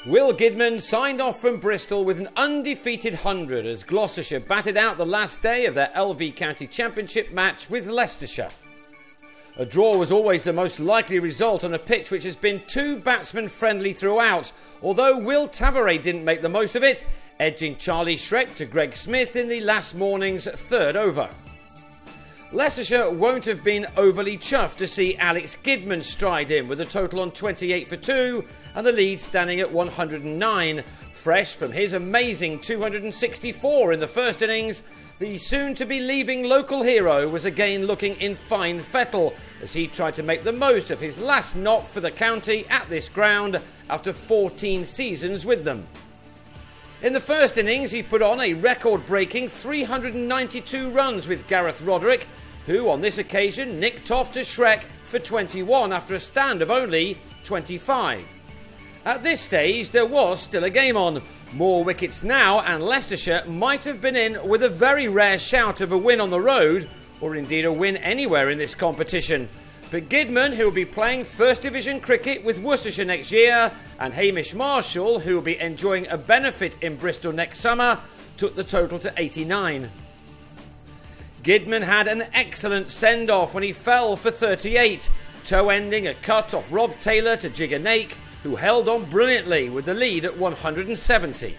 Will Gidman signed off from Bristol with an undefeated 100 as Gloucestershire batted out the last day of their LV County Championship match with Leicestershire. A draw was always the most likely result on a pitch which has been too batsman friendly throughout, although Will Tavares didn't make the most of it, edging Charlie Shrek to Greg Smith in the last morning's third over. Leicestershire won't have been overly chuffed to see Alex Gidman stride in with a total on 28 for 2 and the lead standing at 109. Fresh from his amazing 264 in the first innings, the soon-to-be-leaving local hero was again looking in fine fettle as he tried to make the most of his last knock for the county at this ground after 14 seasons with them. In the first innings, he put on a record-breaking 392 runs with Gareth Roderick, who on this occasion nicked off to Shrek for 21 after a stand of only 25. At this stage, there was still a game on. More wickets now, and Leicestershire might have been in with a very rare shout of a win on the road, or indeed a win anywhere in this competition. But Gidman, who will be playing First Division cricket with Worcestershire next year, and Hamish Marshall, who will be enjoying a benefit in Bristol next summer, took the total to 89. Gidman had an excellent send-off when he fell for 38, toe-ending a cut off Rob Taylor to Jigger Nake, who held on brilliantly with the lead at 170.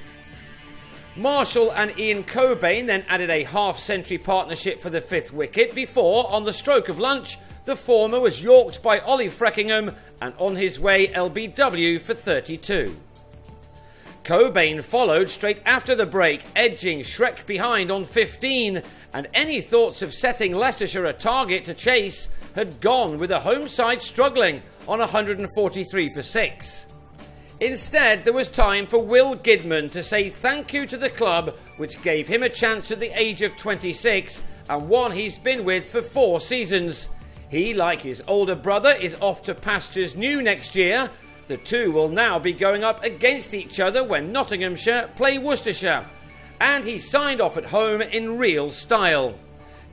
Marshall and Ian Cobain then added a half-century partnership for the fifth wicket before, on the stroke of lunch, the former was yorked by Ollie Freckingham and on his way LBW for 32. Cobain followed straight after the break, edging Shrek behind on 15, and any thoughts of setting Leicestershire a target to chase had gone with the home side struggling on 143 for 6. Instead, there was time for Will Gidman to say thank you to the club, which gave him a chance at the age of 26 and one he's been with for 4 seasons. He, like his older brother, is off to pastures new next year. The two will now be going up against each other when Nottinghamshire play Worcestershire. And he signed off at home in real style.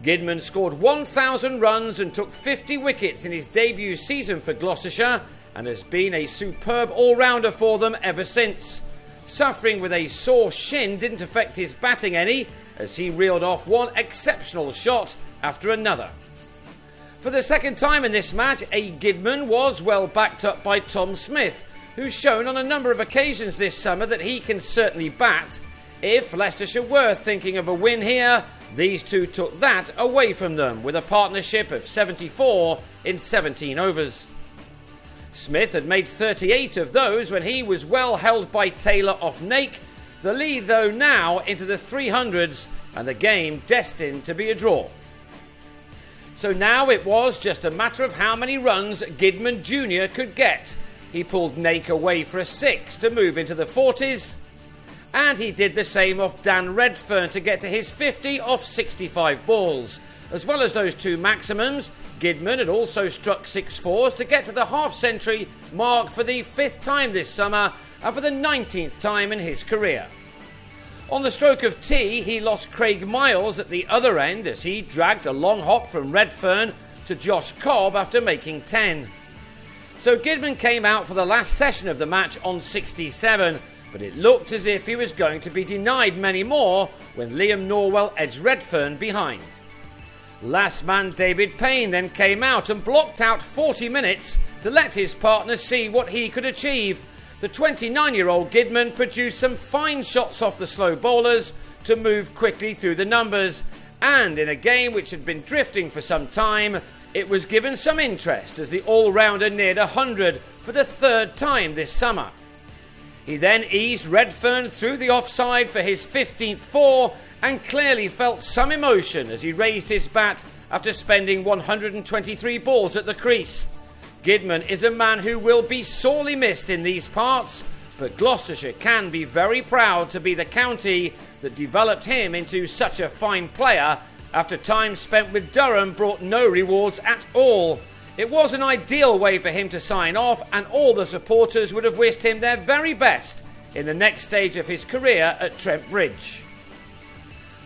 Gidman scored 1,000 runs and took 50 wickets in his debut season for Gloucestershire and has been a superb all-rounder for them ever since. Suffering with a sore shin didn't affect his batting any as he reeled off one exceptional shot after another. For the second time in this match, A. Gidman was well backed up by Tom Smith, who's shown on a number of occasions this summer that he can certainly bat. If Leicestershire were thinking of a win here, these two took that away from them with a partnership of 74 in 17 overs. Smith had made 38 of those when he was well held by Taylor off Nake, the lead though now into the 300s and the game destined to be a draw. So now it was just a matter of how many runs Gidman Jr. could get. He pulled Nake away for a 6 to move into the 40s. And he did the same off Dan Redfern to get to his 50 off 65 balls. As well as those two maximums, Gidman had also struck 6 fours to get to the half-century mark for the 5th time this summer and for the 19th time in his career. On the stroke of tea, he lost Craig Miles at the other end as he dragged a long hop from Redfern to Josh Cobb after making 10. So Gidman came out for the last session of the match on 67, but it looked as if he was going to be denied many more when Liam Norwell edged Redfern behind. Last man David Payne then came out and blocked out 40 minutes to let his partner see what he could achieve. The 29-year-old Gidman produced some fine shots off the slow bowlers to move quickly through the numbers, and in a game which had been drifting for some time, it was given some interest as the all-rounder neared 100 for the 3rd time this summer. He then eased Redfern through the offside for his 15th 4 and clearly felt some emotion as he raised his bat after spending 123 balls at the crease. Gidman is a man who will be sorely missed in these parts, but Gloucestershire can be very proud to be the county that developed him into such a fine player after time spent with Durham brought no rewards at all. It was an ideal way for him to sign off, and all the supporters would have wished him their very best in the next stage of his career at Trent Bridge.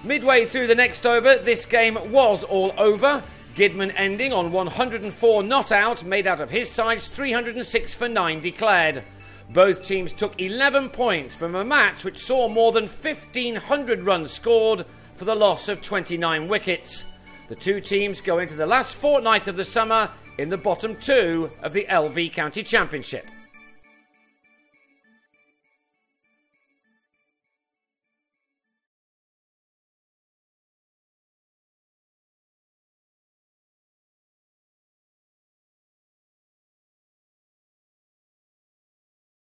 Midway through the next over, this game was all over. Gidman ending on 104 not out, made out of his side's 306 for 9 declared. Both teams took 11 points from a match which saw more than 1,500 runs scored for the loss of 29 wickets. The two teams go into the last fortnight of the summer in the bottom two of the LV County Championship.